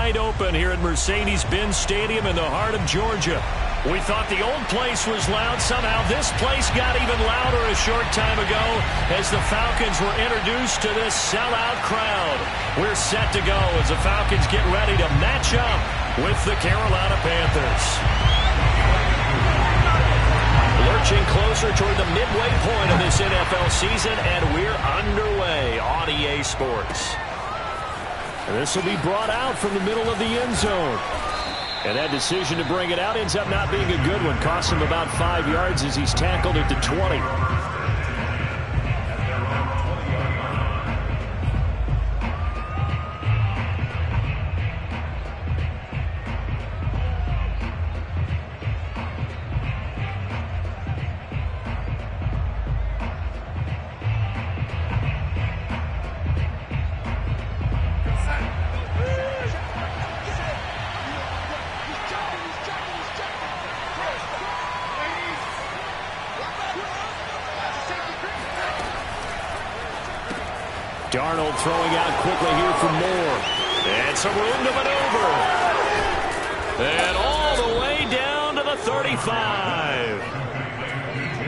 wide open here at Mercedes-Benz Stadium in the heart of Georgia. We thought the old place was loud. Somehow this place got even louder a short time ago as the Falcons were introduced to this sellout crowd. We're set to go as the Falcons get ready to match up with the Carolina Panthers. Lurching closer toward the midway point of this NFL season, and we're underway on EA Sports. This will be brought out from the middle of the end zone. And that decision to bring it out ends up not being a good one. Costs him about 5 yards as he's tackled at the 20. Darnold throwing out quickly here for Moore. And some room to maneuver. And all the way down to the 35.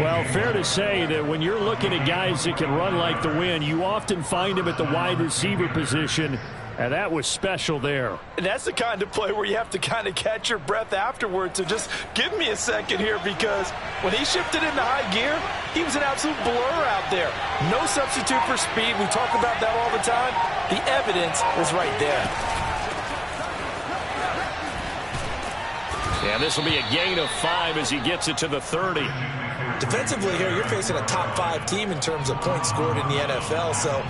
Well, fair to say that when you're looking at guys that can run like the wind, you often find them at the wide receiver position. And that was special there. And that's the kind of play where you have to kind of catch your breath afterwards. So just give me a second here, because when he shifted into high gear, he was an absolute blur out there. No substitute for speed. We talk about that all the time. The evidence was right there. Yeah, this will be a gain of 5 as he gets it to the 30. Defensively here, you're facing a top 5 team in terms of points scored in the NFL. So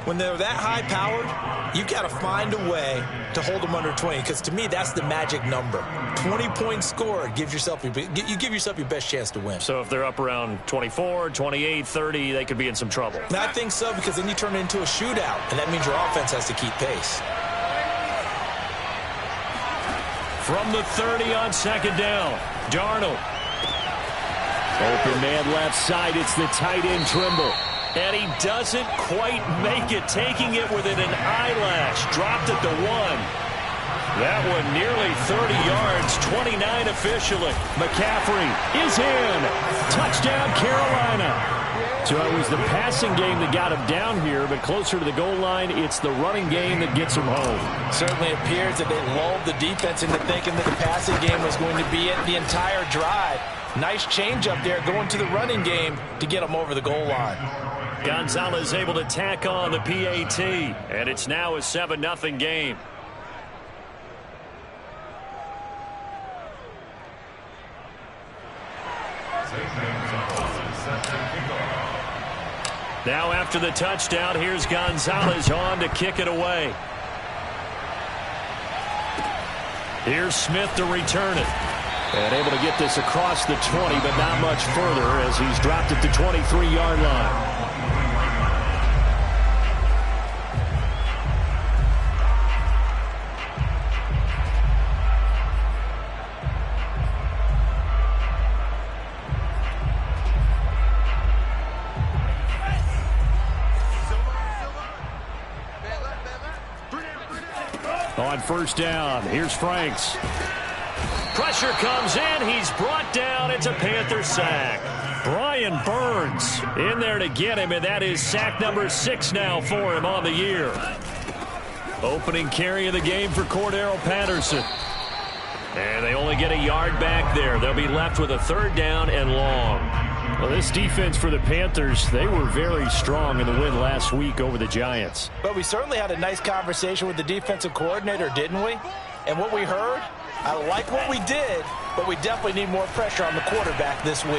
when they're that high-powered, you got to find a way to hold them under 20, because to me, that's the magic number. 20 points scored gives yourself you give yourself your best chance to win. So if they're up around 24, 28, 30, they could be in some trouble. And I think so, because then you turn it into a shootout, and that means your offense has to keep pace. From the 30 on second down, Darnold. Open man left side. It's the tight end Trimble. And he doesn't quite make it, taking it within an eyelash. Dropped at the 1. That one nearly 30 yards, 29 officially. McCaffrey is in. Touchdown, Carolina. So it was the passing game that got him down here, but closer to the goal line, it's the running game that gets him home. Certainly appears that they lulled the defense into thinking that the passing game was going to be it the entire drive. Nice change up there going to the running game to get him over the goal line. Gonzalez able to tack on the PAT, and it's now a 7-0 game. Now after the touchdown, here's Gonzalez on to kick it away. Here's Smith to return it. And able to get this across the 20, but not much further as he's dropped at the 23-yard line. On first down, here's Franks. Pressure comes in. He's brought down. It's a Panther sack. Brian Burns in there to get him, and that is sack number 6 now for him on the year. Opening carry of the game for Cordero Patterson. And they only get a yard back there. They'll be left with a 3rd down and long. Well, this defense for the Panthers, they were very strong in the win last week over the Giants. But we certainly had a nice conversation with the defensive coordinator, didn't we? And what we heard, I like what we did, but we definitely need more pressure on the quarterback this week.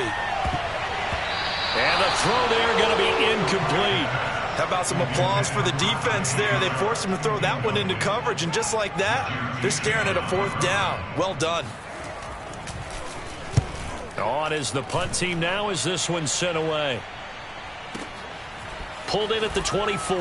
And the throw there going to be incomplete. How about some applause for the defense there? They forced him to throw that one into coverage, and just like that, they're staring at a 4th down. Well done. On is the punt team now as this one's sent away. Pulled in at the 24.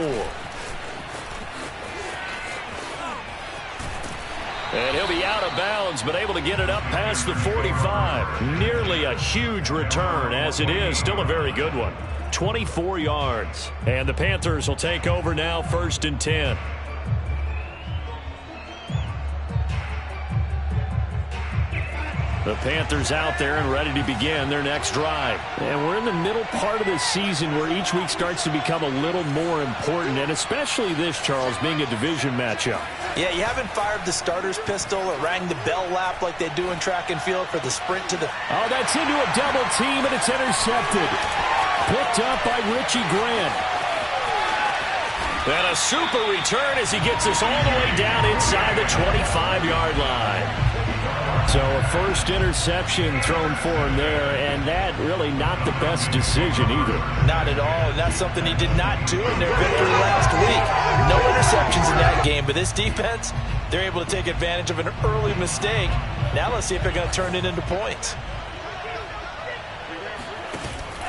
And he'll be out of bounds, but able to get it up past the 45. Nearly a huge return, as it is. Still a very good one. 24 yards. And the Panthers will take over now, 1st and 10. The Panthers out there and ready to begin their next drive. And we're in the middle part of the season where each week starts to become a little more important, and especially this, Charles, being a division matchup. Yeah, you haven't fired the starter's pistol or rang the bell lap like they do in track and field for the sprint to the... Oh, that's into a double team, and it's intercepted. Picked up by Richie Grant. And a super return as he gets us all the way down inside the 25-yard line. So a first interception thrown for him there, and that really not the best decision either. Not at all, and that's something he did not do in their victory last week. No interceptions in that game, but this defense, they're able to take advantage of an early mistake. Now let's see if they're going to turn it into points.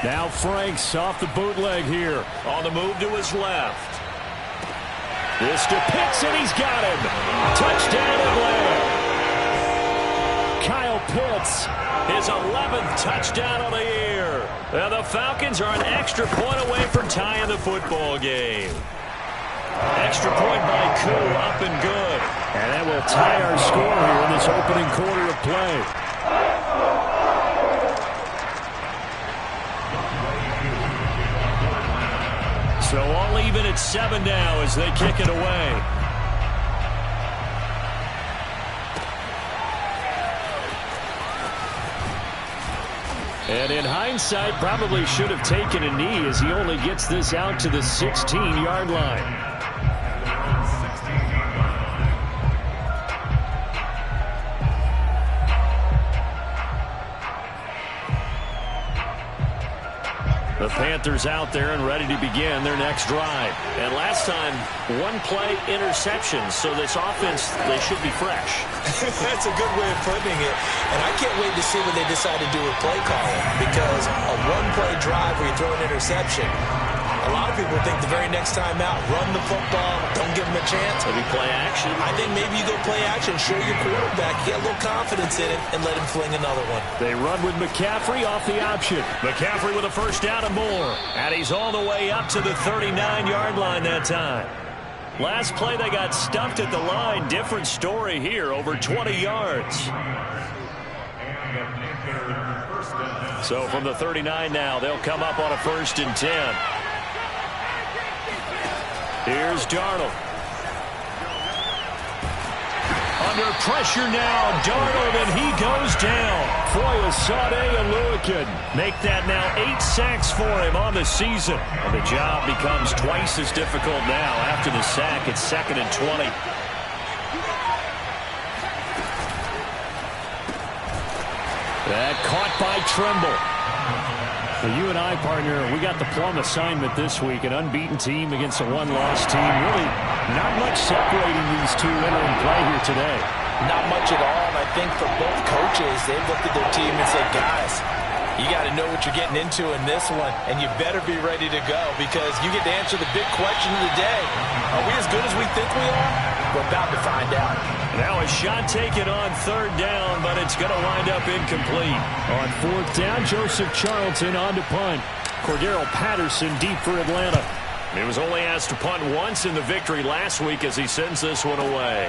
Now Franks off the bootleg here. On the move to his left. This to Pitts, and he's got him. Touchdown Atlanta. Kyle Pitts, his 11th touchdown of the year. And the Falcons are an extra point away from tying the football game. Extra point by Koo, up and good. And that will tie our score here in this opening quarter of play. So all even at 7 now as they kick it away. And in hindsight, probably should have taken a knee as he only gets this out to the 16-yard line. The Panthers out there and ready to begin their next drive. And last time, one-play interception, so this offense, they should be fresh. That's a good way of putting it. And I can't wait to see what they decide to do with play calling, because a one-play drive where you throw an interception, a lot of people think the very next time out, run the football, don't give them a chance. Maybe play action. I think maybe you go play action, show your quarterback, get a little confidence in it, and let him fling another one. They run with McCaffrey off the option. McCaffrey with a first down and more. And he's all the way up to the 39-yard line that time. Last play, they got stuffed at the line. Different story here, over 20 yards. So from the 39 now, they'll come up on a 1st and 10. Here's Darnold. Under pressure now, Darnold, and he goes down. Foyesade Oluokun make that now 8 sacks for him on the season. And the job becomes twice as difficult now after the sack. It's 2nd and 20. That caught by Trimble. Well, you and I, partner, we got the plum assignment this week. An unbeaten team against a one-loss team. Really not much separating these two entering play here today. Not much at all, and I think for both coaches, they've looked at their team and said, guys, you got to know what you're getting into in this one, and you better be ready to go because you get to answer the big question of the day. Are we as good as we think we are? We're about to find out. Now a shot taken on 3rd down, but it's going to wind up incomplete. On 4th down, Joseph Charlton on to punt. Cordero Patterson deep for Atlanta. He was only asked to punt once in the victory last week as he sends this one away.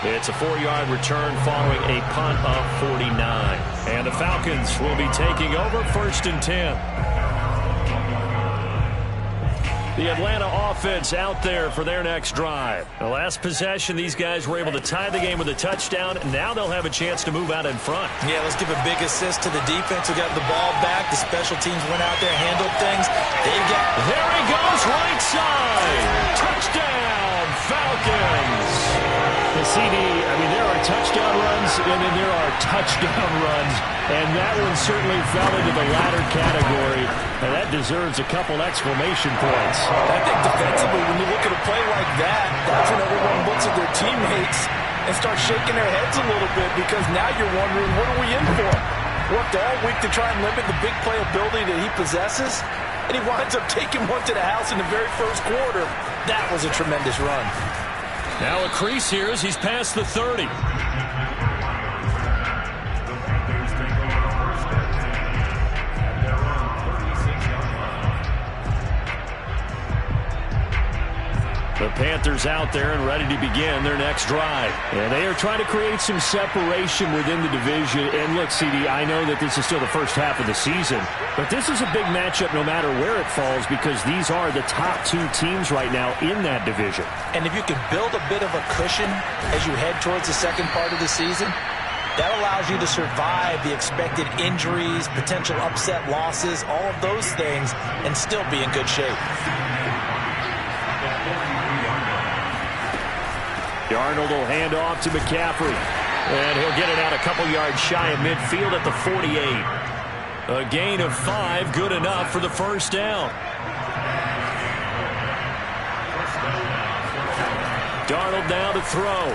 It's a 4-yard return following a punt of 49. And the Falcons will be taking over 1st and 10. The Atlanta offense out there for their next drive. The last possession, these guys were able to tie the game with a touchdown. Now they'll have a chance to move out in front. Yeah, let's give a big assist to the defense who got the ball back. The special teams went out there, handled things. There he goes, right side. Touchdown, Falcons. The CD, there are touchdown runs, and then there are touchdown runs. And that one certainly fell into the latter category. And that deserves a couple exclamation points. I think defensively, when you look at a play like that, that's when everyone looks at their teammates and starts shaking their heads a little bit because now you're wondering, what are we in for? Worked all week to try and limit the big play ability that he possesses, and he winds up taking one to the house in the very first quarter. That was a tremendous run. Now a crease here as he's past the 30. The Panthers out there and ready to begin their next drive. And they are trying to create some separation within the division. And look, CD, I know that this is still the first half of the season, but this is a big matchup no matter where it falls because these are the top two teams right now in that division. And if you can build a bit of a cushion as you head towards the second part of the season, that allows you to survive the expected injuries, potential upset losses, all of those things, and still be in good shape. Darnold will hand off to McCaffrey. And he'll get it out a couple yards shy of midfield at the 48. A gain of 5, good enough for the first down. Darnold now to throw.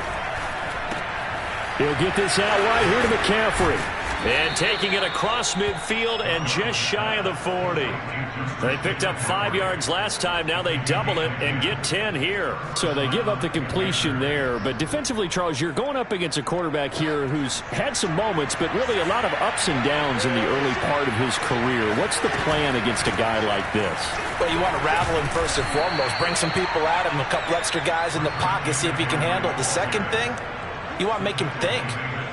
He'll get this out wide here to McCaffrey. And taking it across midfield and just shy of the 40. They picked up 5 yards last time. Now they double it and get 10 here. So they give up the completion there. But defensively, Charles, you're going up against a quarterback here who's had some moments, but really a lot of ups and downs in the early part of his career. What's the plan against a guy like this? Well, you want to rattle him first and foremost. Bring some people at him, a couple extra guys in the pocket, see if he can handle it. The second thing, you want to make him think.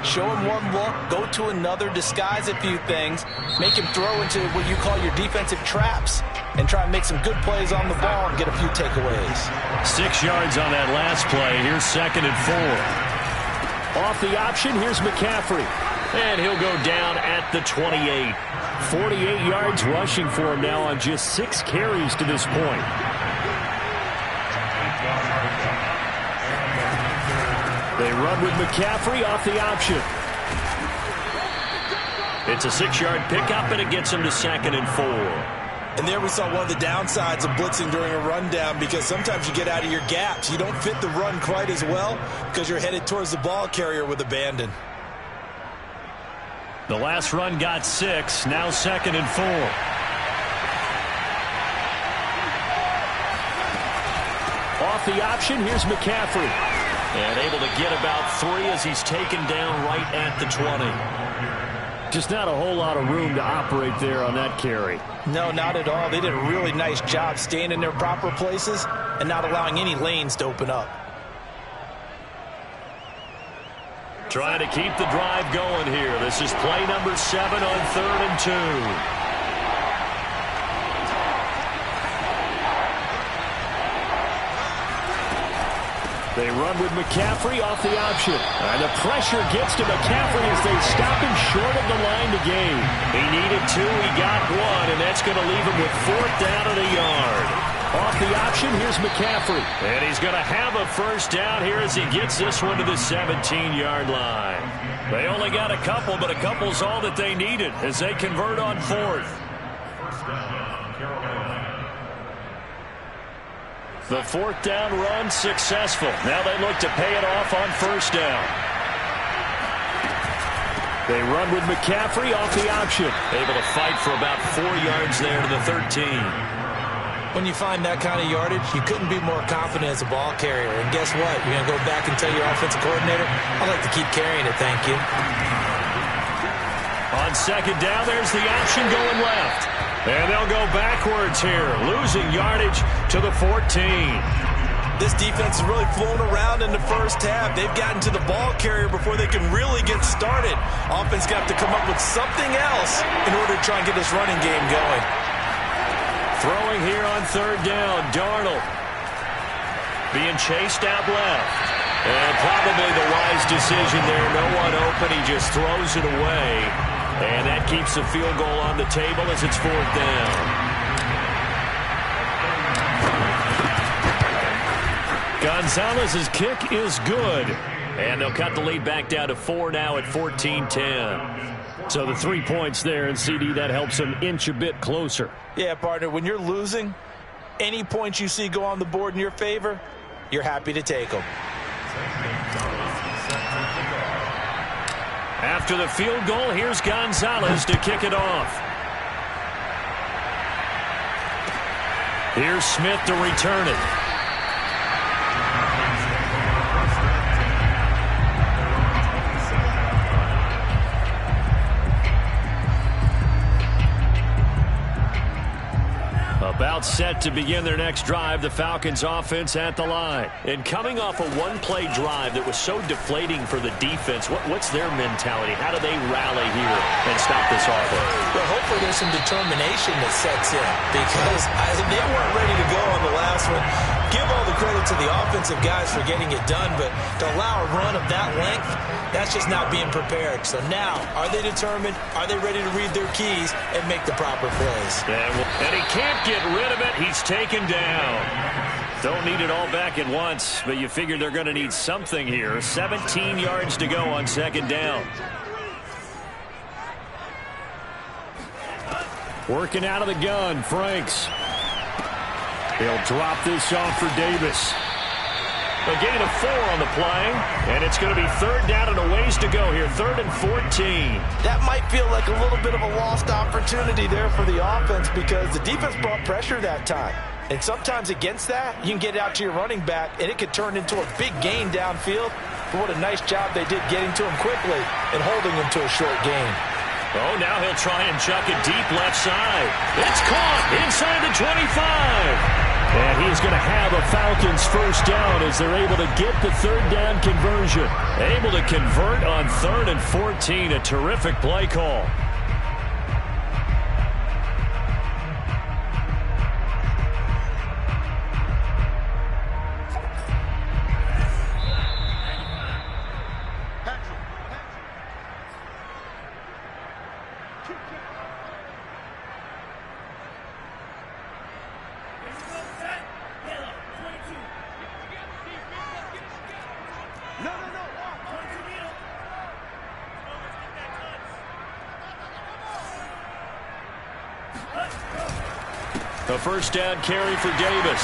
Show him one look, go to another, disguise a few things, make him throw into what you call your defensive traps, and try and make some good plays on the ball and get a few takeaways. 6 yards on that last play. Here's 2nd and 4. Off the option, here's McCaffrey. And he'll go down at the 28. 48 yards rushing for him now on just 6 carries to this point. They run with McCaffrey off the option. It's a 6-yard pickup, and it gets him to 2nd and 4. And there we saw one of the downsides of blitzing during a rundown because sometimes you get out of your gaps. You don't fit the run quite as well because you're headed towards the ball carrier with abandon. The last run got 6, now 2nd and 4. Off the option, here's McCaffrey. And able to get about 3 as he's taken down right at the 20. Just not a whole lot of room to operate there on that carry. No, not at all. They did a really nice job staying in their proper places and not allowing any lanes to open up. Trying to keep the drive going here. This is play number 7 on 3rd and 2. They run with McCaffrey off the option. And the pressure gets to McCaffrey as they stop him short of the line to gain. He needed 2, he got 1, and that's going to leave him with 4th down and a yard. Off the option, here's McCaffrey. And he's going to have a first down here as he gets this one to the 17-yard line. They only got a couple, but a couple's all that they needed as they convert on 4th. The 4th down run successful. Now they look to pay it off on 1st down. They run with McCaffrey off the option. Able to fight for about 4 yards there to the 13. When you find that kind of yardage, you couldn't be more confident as a ball carrier. And guess what? You're going to go back and tell your offensive coordinator, I'd like to keep carrying it, thank you. On 2nd down, there's the option going left. And they'll go backwards here, losing yardage to the 14. This defense has really flown around in the first half. They've gotten to the ball carrier before they can really get started. Offense got to come up with something else in order to try and get this running game going. Throwing here on 3rd down, Darnold. Being chased out left. And probably the wise decision there. No one open. He just throws it away. And that keeps the field goal on the table as it's 4th down. Gonzalez's kick is good. And they'll cut the lead back down to 4 now at 14-10. So the 3 points there, and CD, that helps them inch a bit closer. Yeah, partner, when you're losing, any points you see go on the board in your favor, you're happy to take them. After the field goal, here's Gonzalez to kick it off. Here's Smith to return it. About about set to begin their next drive. The Falcons offense at the line. And coming off a one-play drive that was so deflating for the defense, what's their mentality? How do they rally here and stop this offense? Well, hopefully there's some determination that sets in because they weren't ready to go on the last one. Give all the credit to the offensive guys for getting it done, but to allow a run of that length, that's just not being prepared. So now, are they determined? Are they ready to read their keys and make the proper plays? And he can't get rid of it. He's taken down. Don't need it all back at once, but you figure they're going to need something here. 17 yards to go on second down. Working out of the gun, Franks. He'll drop this off for Davis. A gain of 4 on the play, and it's going to be third down and a ways to go here. 3rd and 14. That might feel like a little bit of a lost opportunity there for the offense because the defense brought pressure that time. And sometimes against that, you can get out to your running back, and it could turn into a big gain downfield. But what a nice job they did getting to him quickly and holding him to a short gain. Oh, now he'll try and chuck it deep left side. It's caught inside the 25. And he's going to have a Falcons first down as they're able to get the third down conversion. Able to convert on 3rd and 14. A terrific play call. A first down carry for Davis.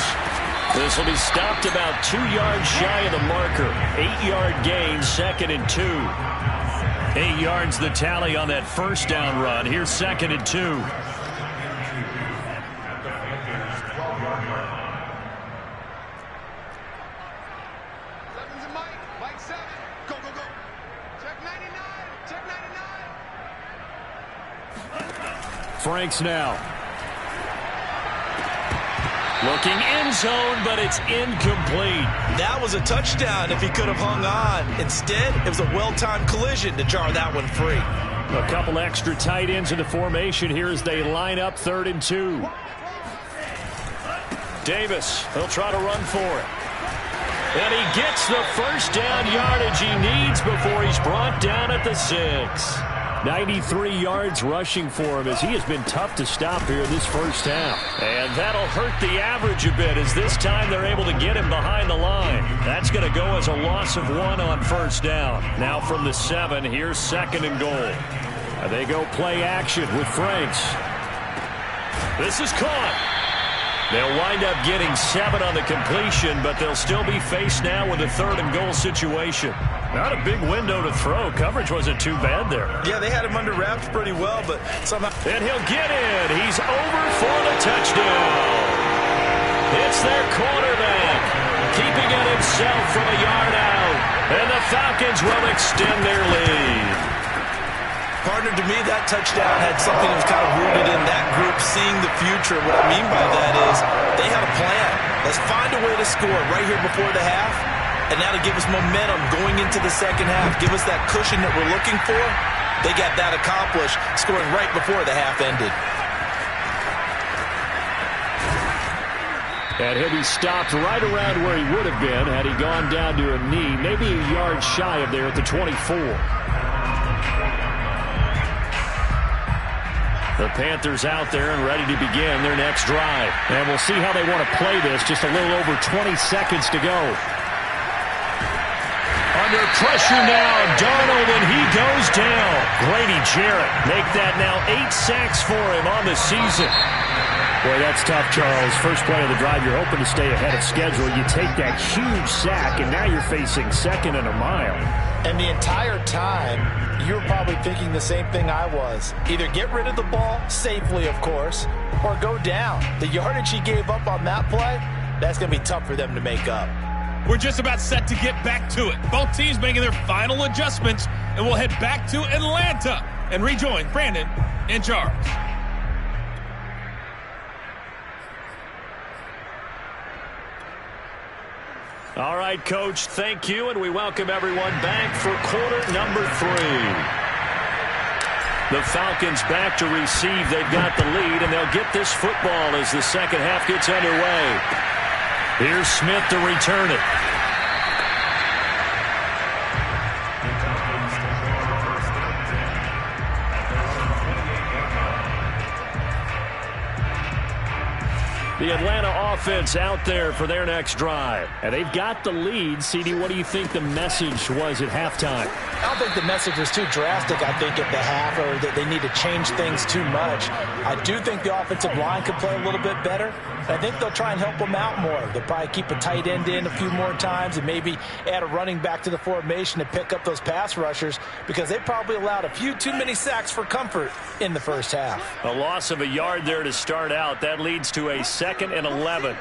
This will be stopped about 2 yards shy of the marker. 8-yard gain, 2nd and 2. 8 yards the tally on that first down run. Here's 2nd and 2. Mike 7. Go, go, go. Check 99. Check 99. Franks now. Looking end zone, but it's incomplete. That was a touchdown if he could have hung on. Instead, it was a well-timed collision to jar that one free. A couple extra tight ends in the formation here as they line up 3rd and 2. Davis, he'll try to run for it. And he gets the first down yardage he needs before he's brought down at the 6. 93 yards rushing for him as he has been tough to stop here this first half. And that'll hurt the average a bit as this time they're able to get him behind the line. That's going to go as a loss of 1 on first down. Now from the 7, here's 2nd and goal. They go play action with Franks. This is caught. They'll wind up getting 7 on the completion, but they'll still be faced now with a 3rd and goal situation. Not a big window to throw. Coverage wasn't too bad there. Yeah, they had him under wraps pretty well, but somehow... And he'll get in. He's over for the touchdown. It's their quarterback, keeping it himself from a yard out. And the Falcons will extend their lead. Partner, to me, that touchdown had something that was kind of rooted in that group seeing the future. What I mean by that is they had a plan. Let's find a way to score right here before the half, and that'll give us momentum going into the second half. Give us that cushion that we're looking for. They got that accomplished, scoring right before the half ended. And he'll be stopped right around where he would have been had he gone down to a knee, maybe a yard shy of there at the 24. The Panthers out there and ready to begin their next drive. And we'll see how they want to play this. Just a little over 20 seconds to go. Under pressure now, Darnold, and he goes down. Grady Jarrett make that now 8 sacks for him on the season. Boy, that's tough, Charles. First play of the drive, you're hoping to stay ahead of schedule. You take that huge sack, and now you're facing 2nd and a mile. And the entire time, you were probably thinking the same thing I was. Either get rid of the ball, safely of course, or go down. The yardage he gave up on that play, that's going to be tough for them to make up. We're just about set to get back to it. Both teams making their final adjustments, and we'll head back to Atlanta and rejoin Brandon and Charles. All right, Coach, thank you, and we welcome everyone back for quarter number 3. The Falcons back to receive. They've got the lead, and they'll get this football as the second half gets underway. Here's Smith to return it. The Atlanta offense out there for their next drive. And they've got the lead. CD, what do you think the message was at halftime? I don't think the message was too drastic, I think, at the half, or that they need to change things too much. I do think the offensive line could play a little bit better. I think they'll try and help them out more. They'll probably keep a tight end in a few more times and maybe add a running back to the formation to pick up those pass rushers, because they probably allowed a few too many sacks for comfort in the first half. A loss of a yard there to start out. That leads to a 2nd and 11.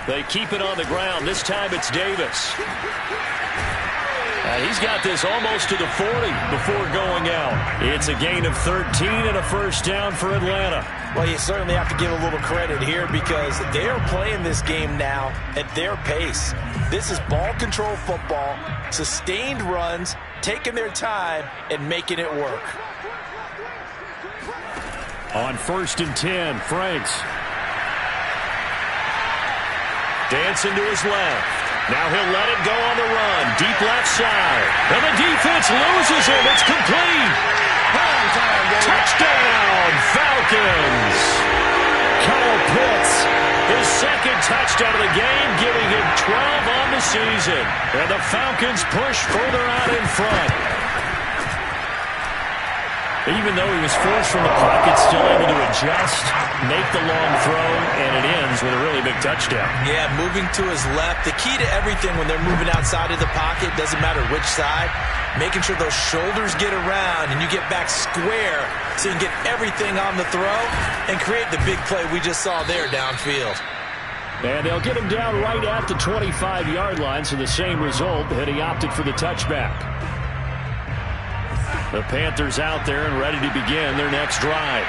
They keep it on the ground. This time it's Davis. And he's got this almost to the 40 before going out. It's a gain of 13 and a first down for Atlanta. Well, you certainly have to give a little credit here, because they are playing this game now at their pace. This is ball control football, sustained runs, taking their time and making it work. On 1st and 10, Franks. Dancing to his left. Now he'll let it go on the run. Deep left side. And the defense loses him. It's complete. Touchdown, Falcons. Kyle Pitts, his 2nd touchdown of the game, giving him 12 on the season. And the Falcons push further out in front. Even though he was forced from the pocket, still able to adjust, make the long throw, and it ends with a really big touchdown. Yeah, moving to his left. The key to everything when they're moving outside of the pocket, doesn't matter which side, making sure those shoulders get around and you get back square so you can get everything on the throw and create the big play we just saw there downfield. And they'll get him down right at the 25-yard line, so the same result, and he opted for the touchback. The Panthers out there and ready to begin their next drive.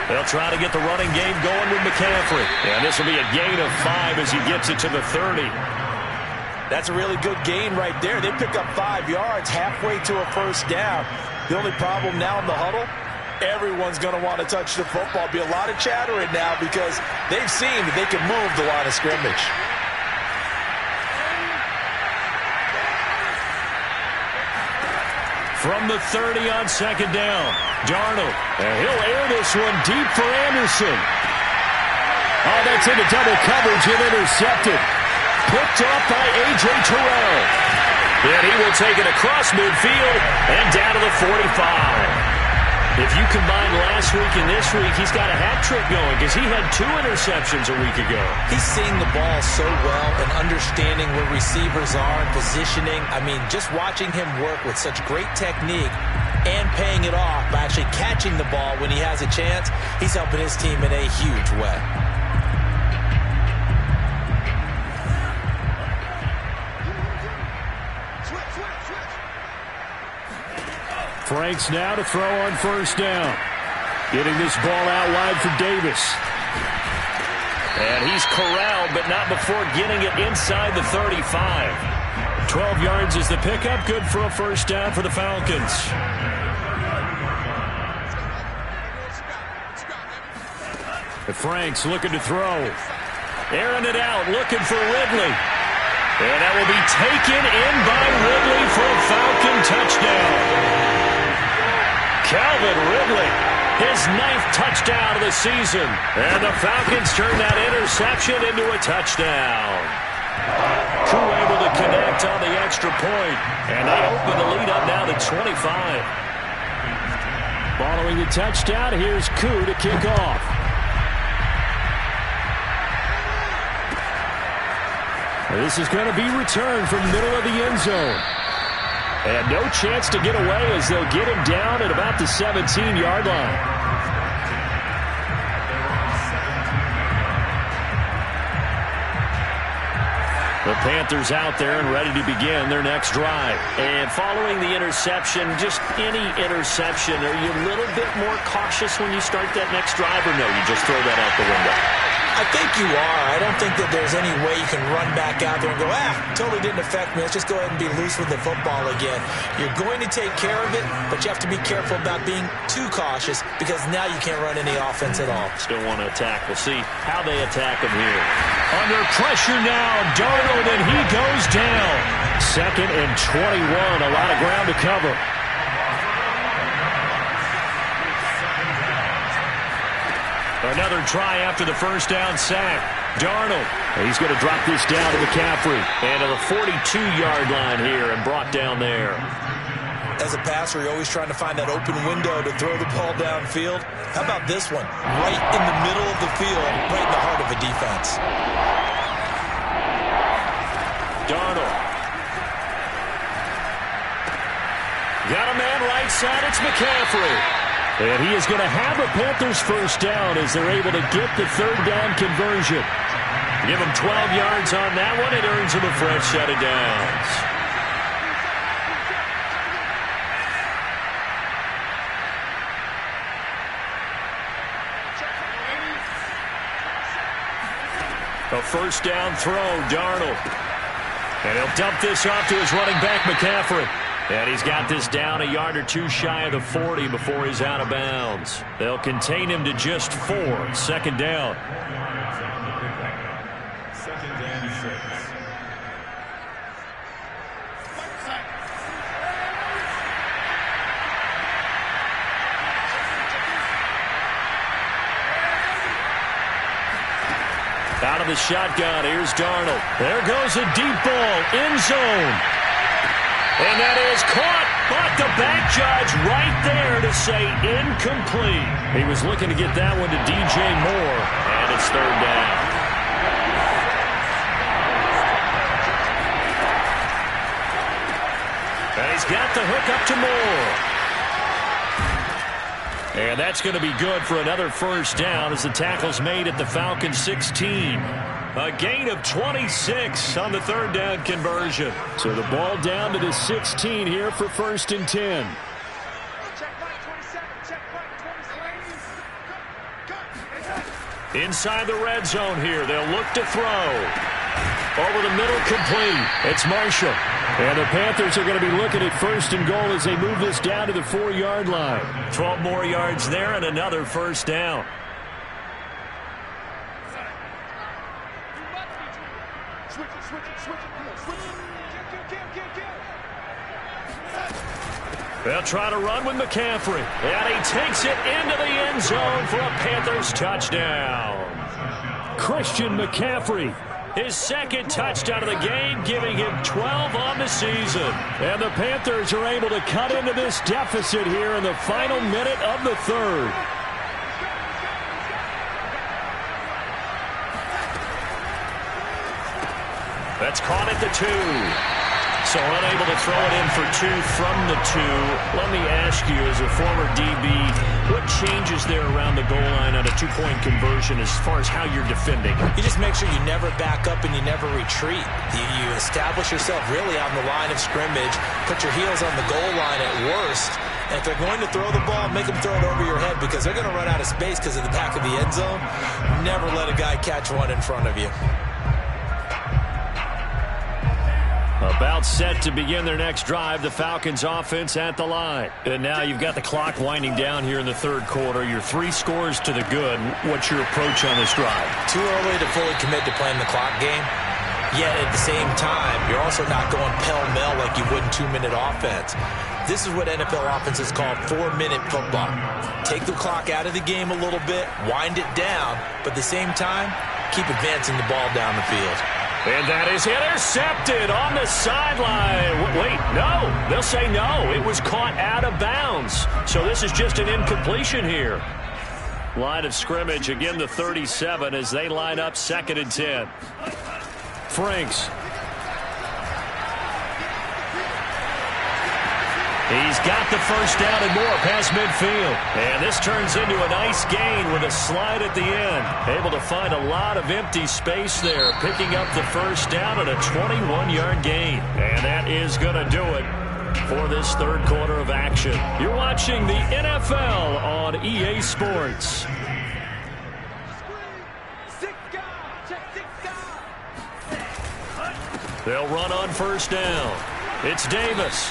They'll try to get the running game going with McCaffrey. And this will be a gain of 5 as he gets it to the 30. That's a really good gain right there. They pick up 5 yards halfway to a first down. The only problem now in the huddle, everyone's going to want to touch the football. Be a lot of chattering now because they've seen that they can move the line of scrimmage. From the 30 on 2nd down, Darnold. And he'll air this one deep for Anderson. Oh, that's into double coverage and intercepted. Picked up by A.J. Terrell. And he will take it across midfield and down to the 45. If you combine last week and this week, he's got a hat trick going because he had 2 interceptions a week ago. He's seeing the ball so well and understanding where receivers are and positioning. I mean, just watching him work with such great technique and paying it off by actually catching the ball when he has a chance, he's helping his team in a huge way. Franks now to throw on 1st down. Getting this ball out wide for Davis. And he's corralled, but not before getting it inside the 35. 12 yards is the pickup. Good for a first down for the Falcons. Franks looking to throw. Airing it out, looking for Ridley. And that will be taken in by Ridley for a Falcon touchdown. Calvin Ridley, his 9th touchdown of the season. And the Falcons turn that interception into a touchdown. Crew able to connect on the extra point. And they open the lead up now to 25. Following the touchdown, here's Koo to kick off. This is going to be returned from the middle of the end zone. And no chance to get away as they'll get him down at about the 17-yard line. The Panthers out there and ready to begin their next drive. And following the interception, just any interception, are you a little bit more cautious when you start that next drive, or no, you just throw that out the window? I think you are. I don't think that there's any way you can run back out there and go, totally didn't affect me. Let's just go ahead and be loose with the football again. You're going to take care of it, but you have to be careful about being too cautious because now you can't run any offense at all. Still want to attack. We'll see how they attack him here. Under pressure now, Darnold, and he goes down. 2nd and 21, a lot of ground to cover. Another try after the first down sack. Darnold, he's going to drop this down to McCaffrey. And to the 42-yard line here and brought down there. As a passer, you're always trying to find that open window to throw the ball downfield. How about this one? Right in the middle of the field, right in the heart of a defense. Darnold. Got a man right side. It's McCaffrey. And he is going to have a Panthers first down as they're able to get the 3rd down conversion. Give him 12 yards on that one. It earns him a fresh set of downs. A first down throw, Darnold. And he'll dump this off to his running back, McCaffrey. And he's got this down a yard or two shy of the 40 before he's out of bounds. They'll contain him to just 4. 2nd down. Out of the shotgun, here's Darnold. There goes a deep ball, end zone. And that is caught, but the back judge right there to say incomplete. He was looking to get that one to DJ Moore, and it's 3rd down. And he's got the hook up to Moore. And that's going to be good for another first down as the tackle's made at the Falcons 16. A gain of 26 on the 3rd down conversion. So the ball down to the 16 here for 1st and 10. Inside the red zone here. They'll look to throw. Over the middle, complete. It's Marshall. And the Panthers are going to be looking at 1st and goal as they move this down to the 4-yard line. 12 more yards there and another first down. They'll try to run with McCaffrey. And he takes it into the end zone for a Panthers touchdown. Christian McCaffrey, his 2nd touchdown of the game, giving him 12 on the season. And the Panthers are able to cut into this deficit here in the final minute of the 3rd. That's caught at the 2. So unable to throw it in for 2 from the 2. Let me ask you, as a former DB, what changes there around the goal line on a 2-point conversion as far as how you're defending? You just make sure you never back up and you never retreat. You establish yourself really on the line of scrimmage, put your heels on the goal line at worst. And if they're going to throw the ball, make them throw it over your head because they're going to run out of space because of the back of the end zone. Never let a guy catch one in front of you. About set to begin their next drive, the Falcons offense at the line. And now you've got the clock winding down here in the 3rd quarter. You're 3 scores to the good. What's your approach on this drive? Too early to fully commit to playing the clock game. Yet at the same time, you're also not going pell-mell like you would in 2-minute offense. This is what NFL offenses call 4-minute football. Take the clock out of the game a little bit, wind it down, but at the same time, keep advancing the ball down the field. And that is intercepted on the sideline. Wait, no. They'll say no. It was caught out of bounds. So this is just an incompletion here. Line of scrimmage, again the 37 as they line up 2nd and 10. Franks. He's got the first down and more past midfield. And this turns into a nice gain with a slide at the end. Able to find a lot of empty space there, picking up the first down at a 21-yard gain. And that is going to do it for this third quarter of action. You're watching the NFL on EA Sports. They'll run on first down. It's Davis.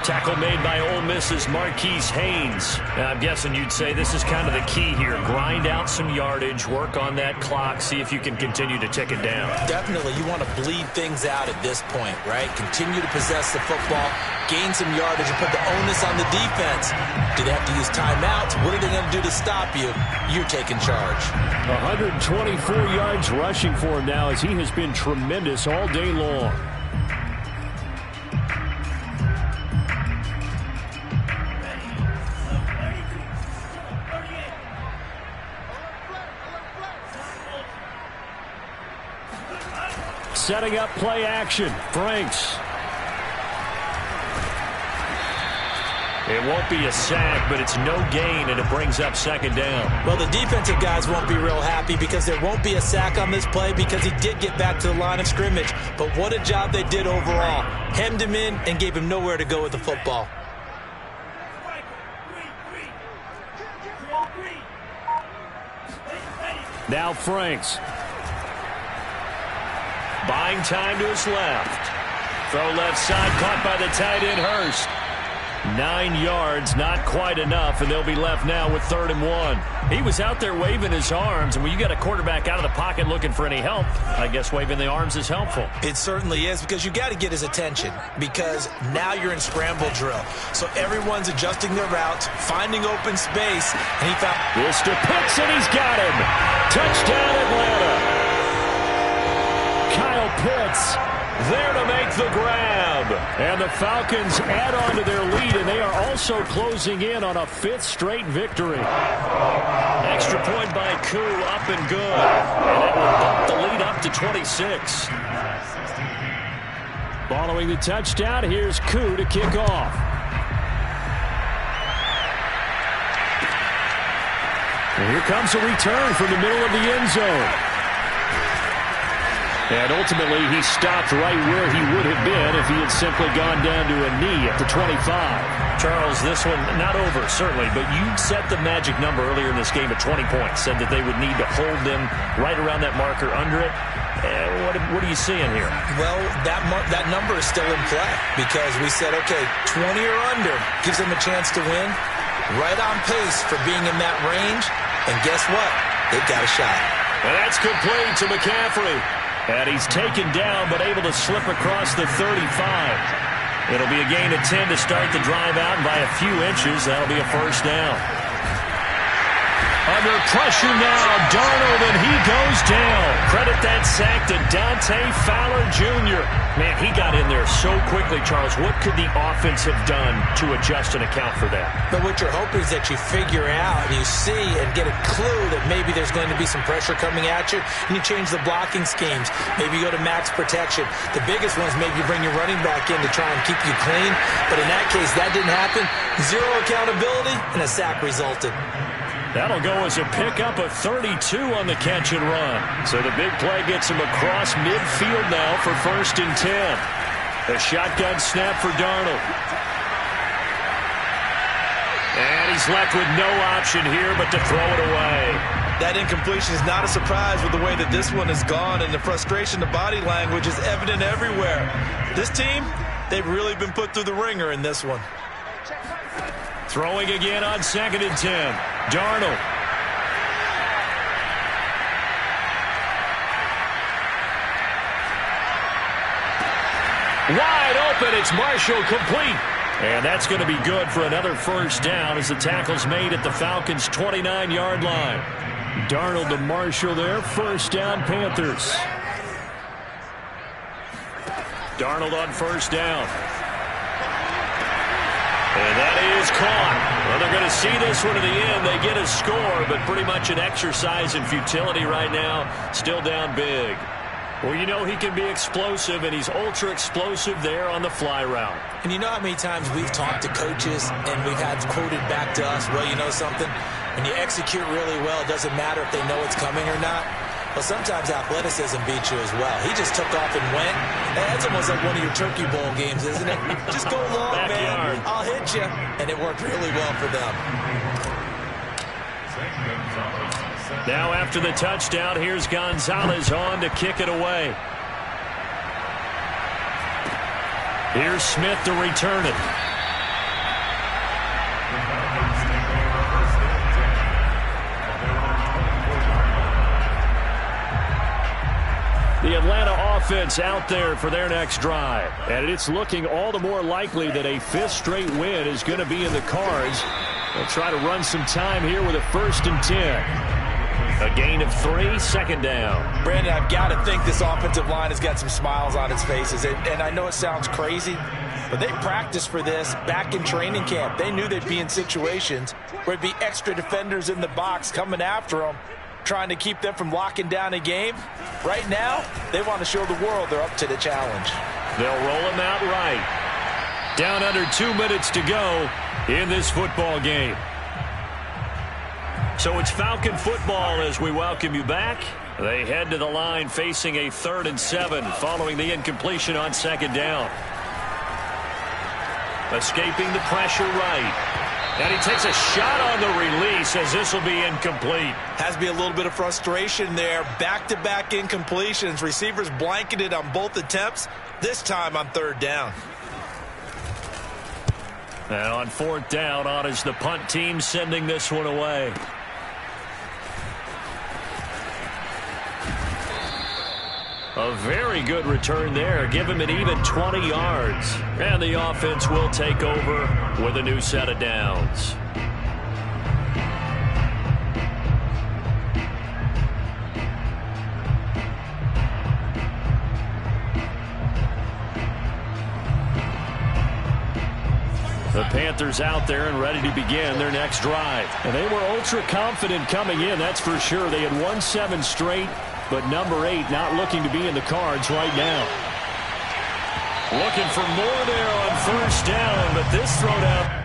Tackle made by Ole Miss's Marquise Haynes. Now, I'm guessing you'd say this is kind of the key here. Grind out some yardage, work on that clock, see if you can continue to tick it down. Definitely, you want to bleed things out at this point, right? Continue to possess the football, gain some yardage, and put the onus on the defense. Do they have to use timeouts? What are they going to do to stop you? You're taking charge. 124 yards rushing for him now as he has been tremendous all day long. Setting up play action. Franks. It won't be a sack, but it's no gain, and it brings up second down. Well, the defensive guys won't be real happy because there won't be a sack on this play because he did get back to the line of scrimmage. But what a job they did overall. Hemmed him in and gave him nowhere to go with the football. Now Franks. Buying time to his left. Throw left side, caught by the tight end, Hurst. 9 yards, not quite enough, and they'll be left now with 3rd and 1. He was out there waving his arms, and when you got a quarterback out of the pocket looking for any help, I guess waving the arms is helpful. It certainly is, because you got to get his attention, because now you're in scramble drill. So everyone's adjusting their routes, finding open space, and he found this to Pitts, and he's got him. Touchdown, Atlanta. Kyle Pitts there to make the grab. And the Falcons add on to their lead, and they are also closing in on a 5th straight victory. Extra point by Koo, up and good. And it will bump the lead up to 26. Following the touchdown, here's Koo to kick off. And here comes a return from the middle of the end zone. And ultimately, he stopped right where he would have been if he had simply gone down to a knee at the 25. Charles, this one not over, certainly, but you set the magic number earlier in this game at 20 points, said that they would need to hold them right around that marker under it. What are you seeing here? Well, that number is still in play because we said, okay, 20 or under gives them a chance to win. Right on pace for being in that range. And guess what? They've got a shot. And that's complete to McCaffrey. And he's taken down, but able to slip across the 35. It'll be a gain of 10 to start the drive out, and by a few inches, that'll be a first down. Under pressure now, Darnold, and he goes down. Credit that sack to Dante Fowler Jr. Man, he got in there so quickly, Charles. What could the offense have done to adjust and account for that? But what you're hoping is that you figure out, you see, and get a clue that maybe there's going to be some pressure coming at you, and you change the blocking schemes. Maybe you go to max protection. The biggest one is maybe you bring your running back in to try and keep you clean. But in that case, that didn't happen. Zero accountability, and a sack resulted. That'll go as a pickup of 32 on the catch and run. So the big play gets him across midfield now for 1st and 10. A shotgun snap for Darnold. And he's left with no option here but to throw it away. That incompletion is not a surprise with the way that this one has gone, and the frustration, the body language is evident everywhere. This team, they've really been put through the ringer in this one. Throwing again on 2nd and 10. Darnold. Wide open. It's Marshall, complete. And that's going to be good for another first down as the tackle's made at the Falcons' 29-yard line. Darnold to Marshall there. First down, Panthers. Darnold on first down. And that is caught. Well, they're going to see this one to the end. They get a score, but pretty much an exercise in futility right now. Still down big. Well, you know he can be explosive, and he's ultra explosive there on the fly route. And you know how many times we've talked to coaches and we've had quoted back to us, well, you know something? When you execute really well, it doesn't matter if they know it's coming or not. Well, sometimes athleticism beats you as well. He just took off and went. That's almost like one of your Turkey Bowl games, isn't it? Just go long, Backyard. man. I'll hit you. And it worked really well for them. Now after the touchdown, here's Gonzalez on to kick it away. Here's Smith to return it. The Atlanta offense out there for their next drive. And it's looking all the more likely that a fifth straight win is going to be in the cards. They'll try to run some time here with a 1st and 10. A gain of 3, second down. Brandon, I've got to think this offensive line has got some smiles on its faces. And I know it sounds crazy, but they practiced for this back in training camp. They knew they'd be in situations where it'd be extra defenders in the box coming after them, trying to keep them from locking down a game. Right now, they want to show the world they're up to the challenge. They'll roll him out right. Down under 2 minutes to go in this football game. So it's Falcon football as we welcome you back. They head to the line facing a 3rd and 7 following the incompletion on 2nd down. Escaping the pressure right. And he takes a shot on the release as this will be incomplete. Has to be a little bit of frustration there. Back-to-back incompletions. Receivers blanketed on both attempts, this time on 3rd down. And on 4th down, on is the punt team sending this one away. A very good return there. Give him an even 20 yards. And the offense will take over with a new set of downs. The Panthers out there and ready to begin their next drive. And they were ultra confident coming in, that's for sure. They had won 7 straight. But number 8 not looking to be in the cards right now. Looking for more there on 1st down, but this thrown out.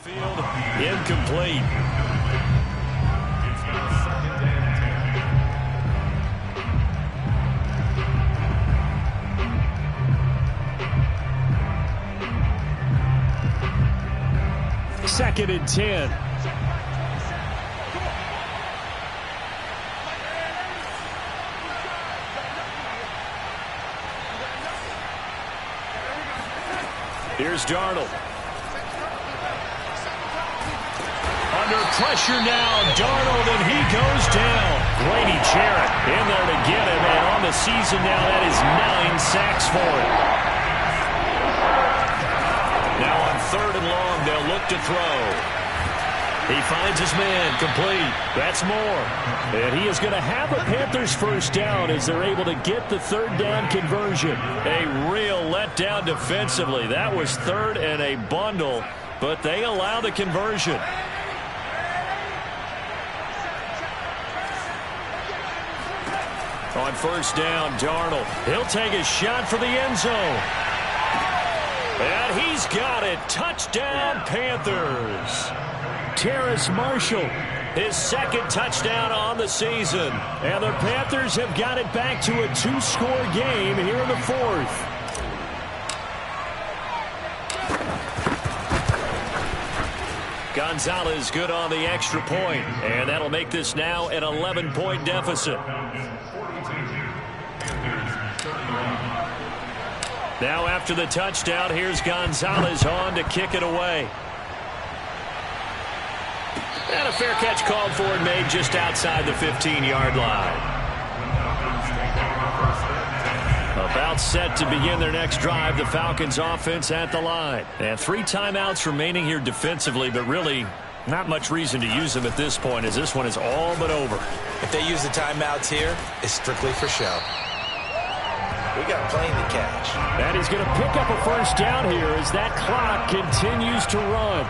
Field incomplete. Second and 10. Here's Darnold. Under pressure now, Darnold, and he goes down. Grady Jarrett in there to get him, and on the season now, that is 9 sacks for him. Now on 3rd and long, they'll look to throw. He finds his man, complete. That's more. And he is going to have a Panthers 1st down as they're able to get the 3rd down conversion. A real letdown defensively. That was 3rd and a bundle, but they allow the conversion. On 1st down, Darnold. He'll take a shot for the end zone. And he's got it. Touchdown, Panthers. Terrace Marshall, his 2nd touchdown on the season. And the Panthers have got it back to a 2-score game here in the 4th. Gonzalez good on the extra point. And that'll make this now an 11-point deficit. Now after the touchdown, here's Gonzalez on to kick it away. And a fair catch called for and made just outside the 15-yard line. About set to begin their next drive, the Falcons offense at the line. And 3 timeouts remaining here defensively, but really not much reason to use them at this point as this one is all but over. If they use the timeouts here, it's strictly for show. We got plenty to catch. And he's going to pick up a first down here as that clock continues to run.